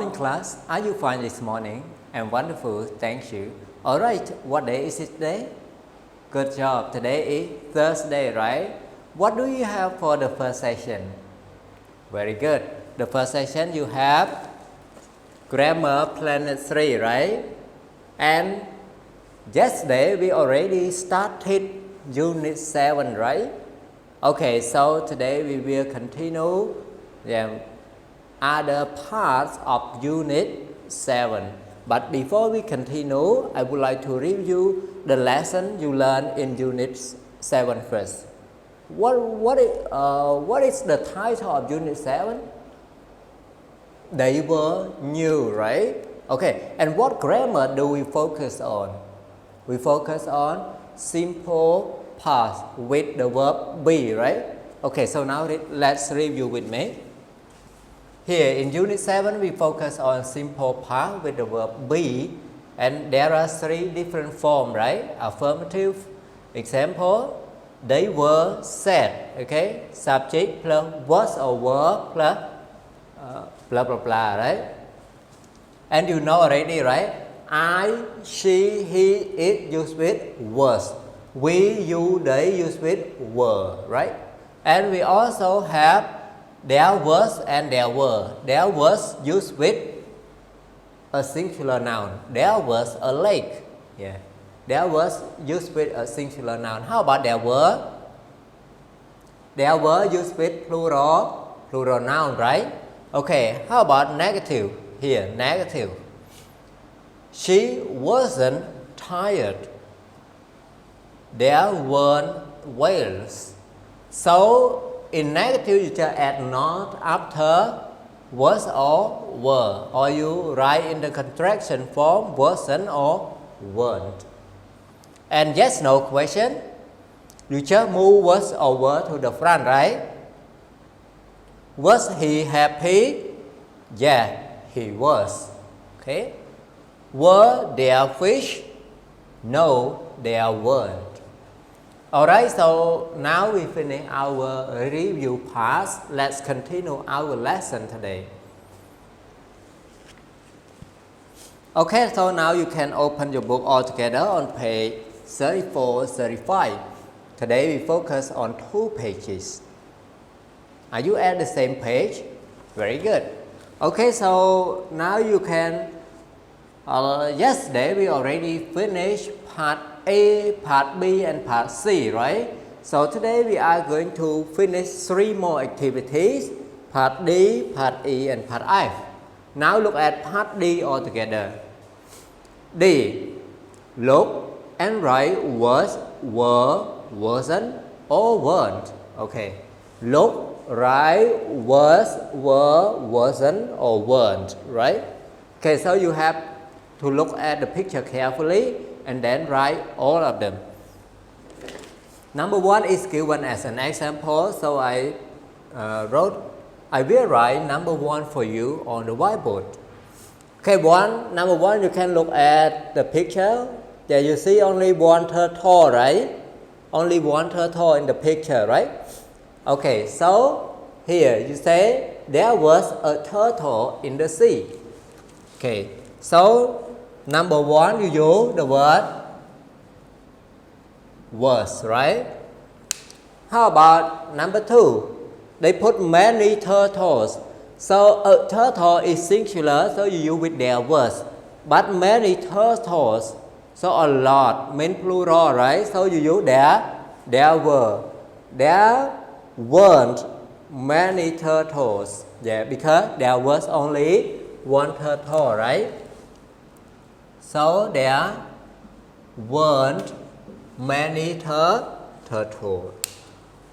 morning, class. Are you fine this morning? I'm wonderful, thank you. All right, what day is it today? Good job. Today is Thursday, right? What do you have for the first session? Very good. The first session you have Grammar Planet 3, right? And yesterday we already started Unit 7, right? Okay, so today we will continue the other parts of Unit 7. But before we continue, I would like to review the lesson you learned in Unit 7 first. What is the title of Unit 7? They were new, right? Okay, and what grammar do we focus on? We focus on simple past with the verb be, right? Okay, so now let's review with me. Here in Unit 7, we focus on simple past with the verb be, and there are 3 different forms, right? Affirmative, example, they were said, okay? Subject plus was or were plus blah blah blah, right? And you know already, right? I, she, he, it used with was. We, you, they used with were, right? And we also have there was and there were. There was used with a singular noun. There was a lake. Yeah. There was used with a singular noun. How about there were? There were used with plural noun, right? Okay, how about negative? Here, negative. She wasn't tired. There weren't whales. So in negative, you just add not after was or were, or you write in the contraction form wasn't or weren't. And yes, no question, you just move was or were to the front, right? Was he happy? Yeah, he was. Okay. Were there fish? No, there weren't. Alright, so now we finish our review part. Let's continue our lesson today. Okay, so now you can open your book all together on page 34, 35. Today we focus on 2 pages. Are you at the same page? Very good. Okay, so now you can, yesterday we already finished part A, part B and part C, right? So today we are going to finish 3 more activities, part D, part E and part F. Now look at part D all together. D, look and write was, were, wasn't or weren't. Okay, look, write was, were, wasn't or weren't, right? Okay, so you have to look at the picture carefully and then write all of them. Number 1 is given as an example, so I will write number 1 for you on the whiteboard. Okay, number 1, you can look at the picture. There you see only one turtle, right? Only one turtle in the picture, right? Okay, so here you say there was a turtle in the sea. Okay, so number 1 you use the word was, right? How about number 2? They put many turtles. So a turtle is singular, so you use with there was. But many turtles, so a lot means plural, right? So you use there were. There weren't many turtles. Yeah, because there was only one turtle, right? So there weren't many turtles.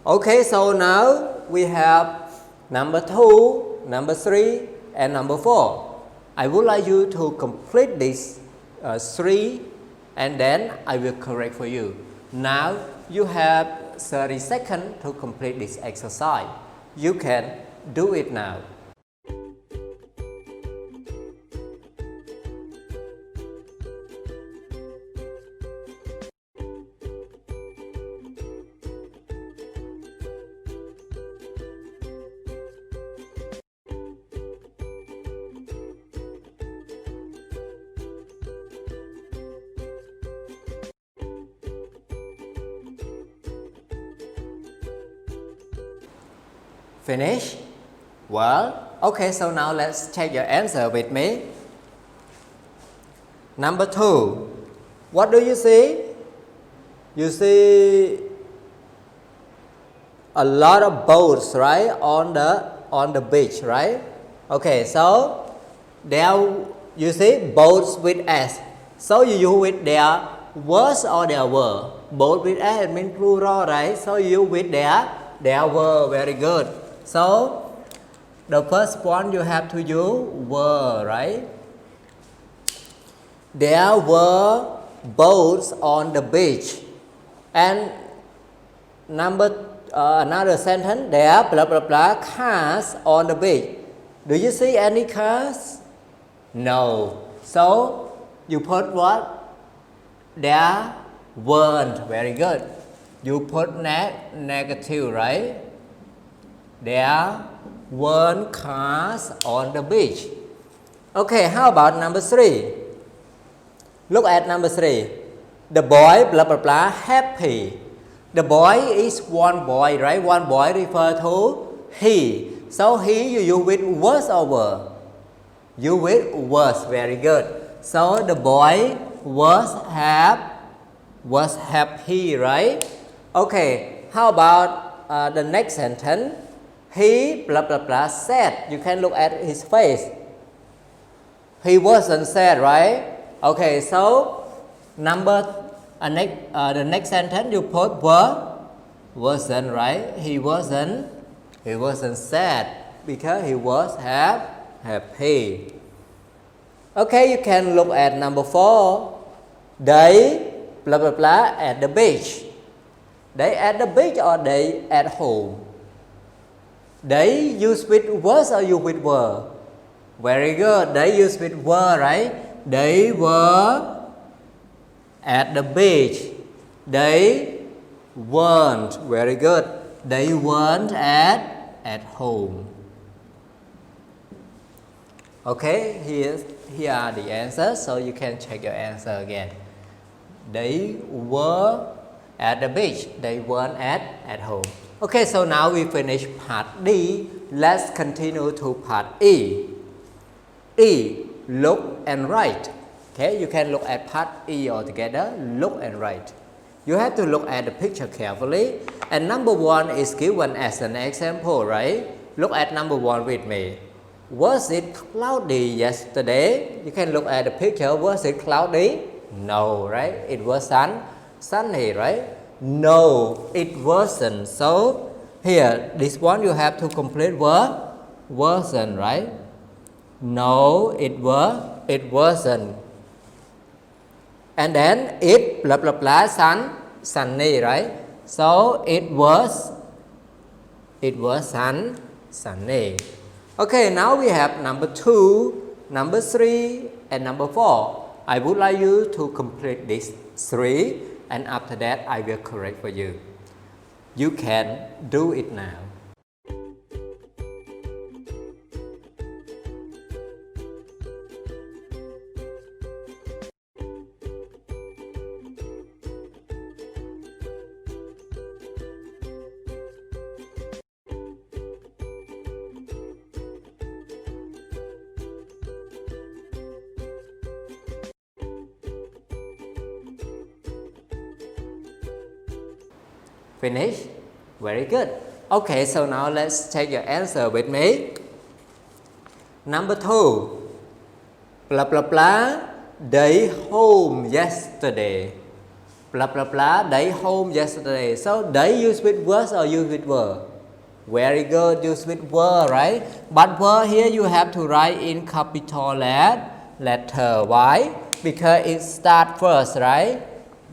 Okay, so now we have number 2, number 3 and number 4. I would like you to complete these 3 and then I will correct for you. Now you have 30 seconds to complete this exercise. You can do it now. Finish? Well, okay, so now let's check your answer with me. Number 2. What do you see? You see a lot of boats, right, on the beach, right? Okay, so there you see boats with S. So you use with their was or their were. Boat with S means plural, right? So you use with their were. Very good. So the first one you have to use were, right? There were boats on the beach. And another sentence, there are blah blah blah cars on the beach. Do you see any cars? No. So you put what? There weren't. Very good. You put negative, right? There weren't cars on the beach. Okay, how about number 3? Look at number 3. The boy blah blah blah happy. The boy is one boy, right? One boy refer to he. So he you use with was or were? You with was. Very good. So the boy was happy, right? Okay. How about the next sentence? He blah blah blah sad. You can look at his face. He wasn't sad, right? Okay. So the next sentence you put wasn't, right? He wasn't sad because he was happy. Okay, you can look at number 4. They blah blah blah at the beach. They at the beach or they at home? They use with was or you with were? Very good. They use with were, right? They were at the beach. They weren't. Very good. They weren't at home. Okay, here are the answers, so you can check your answer again. They were at the beach. They weren't at home. Okay, so now we finish part D. Let's continue to part E. E, look and write. Okay, you can look at part E altogether. Look and write. You have to look at the picture carefully. And number 1 is given as an example, right? Look at number 1 with me. Was it cloudy yesterday? You can look at the picture. Was it cloudy? No, right? It was sunny, right? No, it wasn't. So here, this one you have to complete wasn't, right? No, it wasn't. And then it blah blah blah sunny, right? So it was sunny. Okay, now we have number 2, number 3, and number 4. I would like you to complete these 3, and after that I will correct for you. You can do it now. Finish? Very good. Okay, so now let's check your answer with me. Number 2. Blah blah blah. They home yesterday. Blah blah blah. They home yesterday. So they use with was or use with were? Very good. Use with were, right? But were here you have to write in capital letter. Why? Because it starts first, right?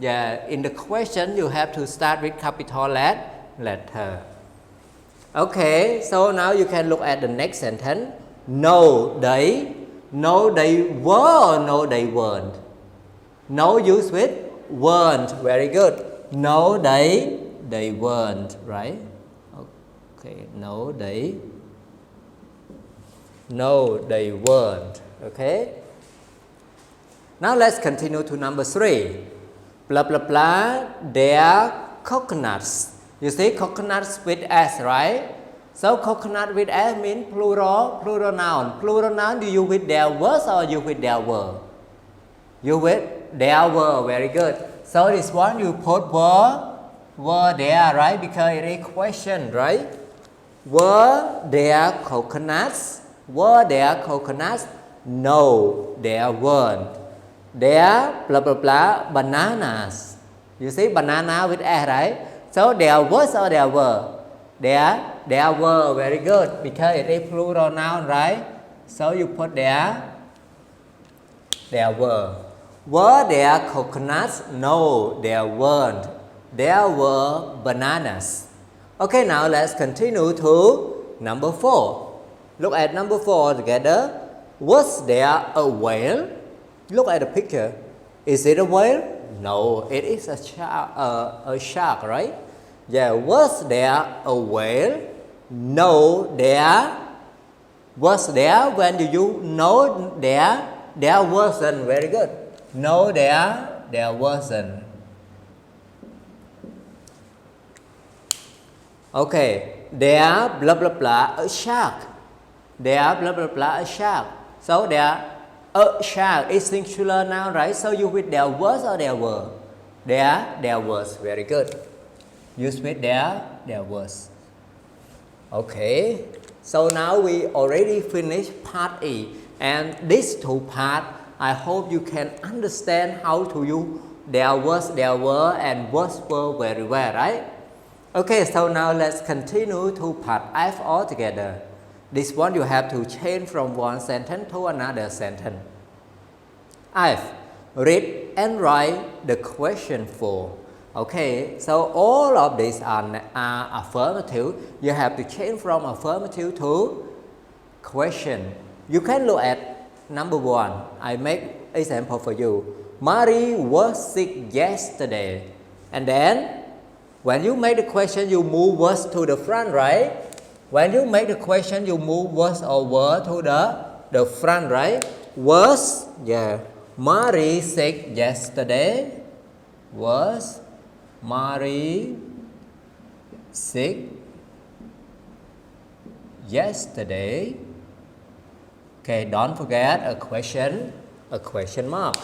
Yeah, in the question you have to start with capital letter. Okay, so now you can look at the next sentence. No, they were, no, they weren't. No use with weren't. Very good. No, they weren't, right? Okay, no, they weren't. Okay. Now let's continue to number 3. Blah blah blah, they are coconuts. You see coconuts with S, right? So coconut with S means plural noun. Plural noun, do you with their words or you with their word? You with their word, very good. So this one you put were there, right? Because it is question, right? Were there coconuts? Were there coconuts? No, there weren't. There blah blah blah bananas. You see banana with S, right? So there was or there were? There were, very good, because it is plural noun, right? So you put there were. Were there coconuts? No, there weren't. There were bananas. Okay, now let's continue to number 4. Look at number 4 together. Was there a whale? Look at the picture. Is it a whale? No, it is a shark, right? Yeah, was there a whale? No, there was there. When do you know there? There wasn't. Very good. No, there wasn't. Okay, there blah blah blah a shark. There blah blah blah a shark. So there a shark is singular now, right? So you with there was or there were? There was. Very good. Use with there was. Okay, so now we already finished part E, and these two parts I hope you can understand how to use there was, there were, and was were very well, right? Okay, so now let's continue to part F all together. This one you have to change from one sentence to another sentence. F. Read and write the question for. Okay, so all of these are affirmative. You have to change from affirmative to question. You can look at number 1. I make example for you. Marie was sick yesterday. And then when you make the question, you move was to the front, right? When you make the question, you move was or were to the front, right? Was, yeah. Marie sick yesterday. Was Marie sick yesterday? Okay, don't forget a question mark.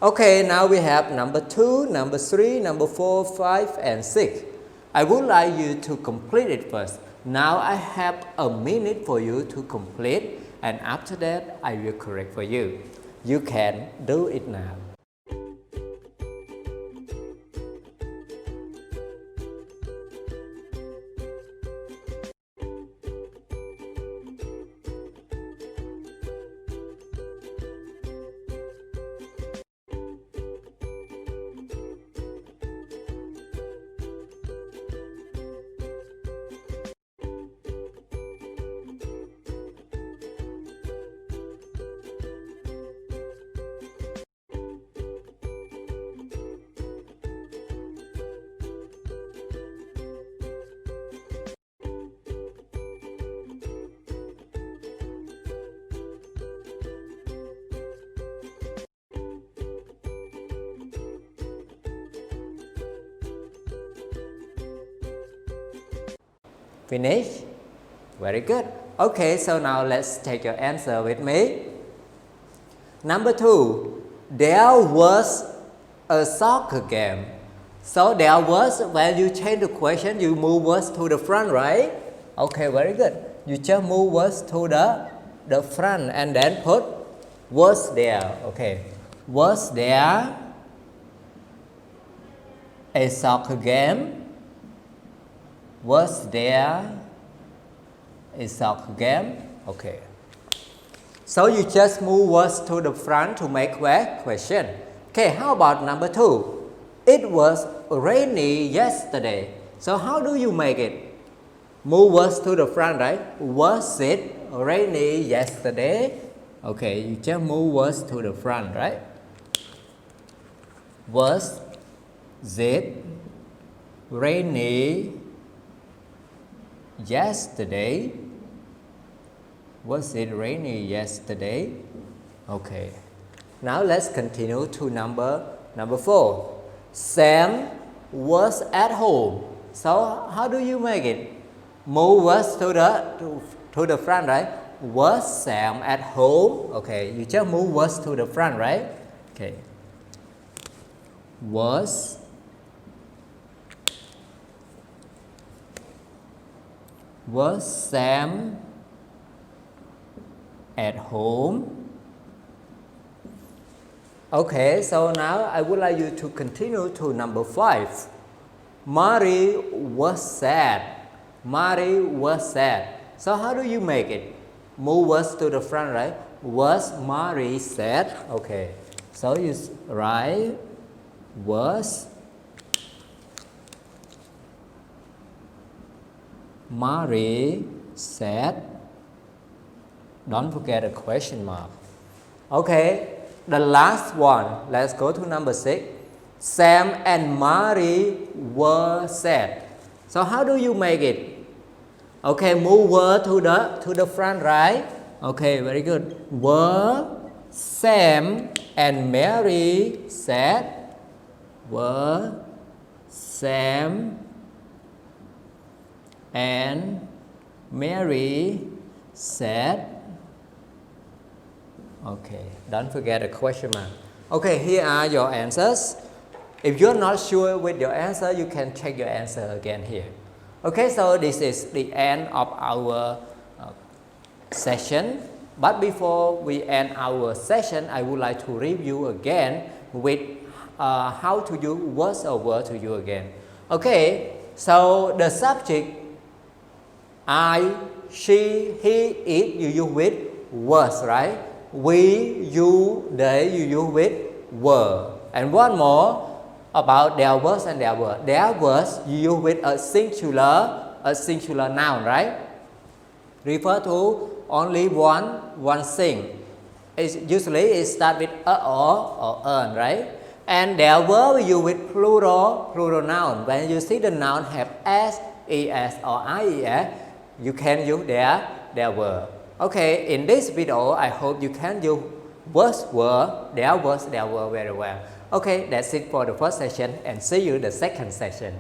Okay, now we have number 2, number 3, number 4, 5, and 6. I would like you to complete it first. Now I have a minute for you to complete, and after that I will correct for you. You can do it now. Finish? Very good. Okay, so now let's take your answer with me. Number 2, there was a soccer game. So there was, when you change the question, you move was to the front, right? Okay, very good. You just move was to the front and then put was there. Okay, was there a soccer game? Was there a soccer game? Okay. So you just move was to the front to make a question. Okay, how about number 2? It was rainy yesterday. So how do you make it? Move was to the front, right? Was it rainy yesterday? Okay, you just move was to the front, right? Was it rainy yesterday? Was it rainy yesterday? Okay. Now let's continue to number 4. Sam was at home. So how do you make it? Move was to the front, right? Was Sam at home? Okay, you just move was to the front, right? Okay. Was Sam at home? Okay, so now I would like you to continue to number 5. Mary was sad. Mary was sad. So how do you make it? Move was to the front, right? Was Mary sad? Okay, so you write was Mary sad. Don't forget a question mark. Okay, the last one. Let's go to number 6. Sam and Mary were sad. So how do you make it? Okay, move were to the front, right? Okay, very good. Were Sam and Mary sad? Were Sam and Mary sad? Okay, don't forget a question mark. Okay, here are your answers. If you're not sure with your answer, you can check your answer again here. Okay, so this is the end of our session. But before we end our session, I would like to review again with how to use was or were to you again. Okay, so the subject I, she, he, it, you use with was, right? We, you, they, you use with were. And one more about there was and there were. There was, you use with a singular noun, right? Refer to only one thing. Usually it starts with a or an, right? And there were we use with plural noun. When you see the noun have s, es or ies, you can use there were. Okay, in this video, I hope you can use was, were, there were very well. Okay, that's it for the first session and see you the second session.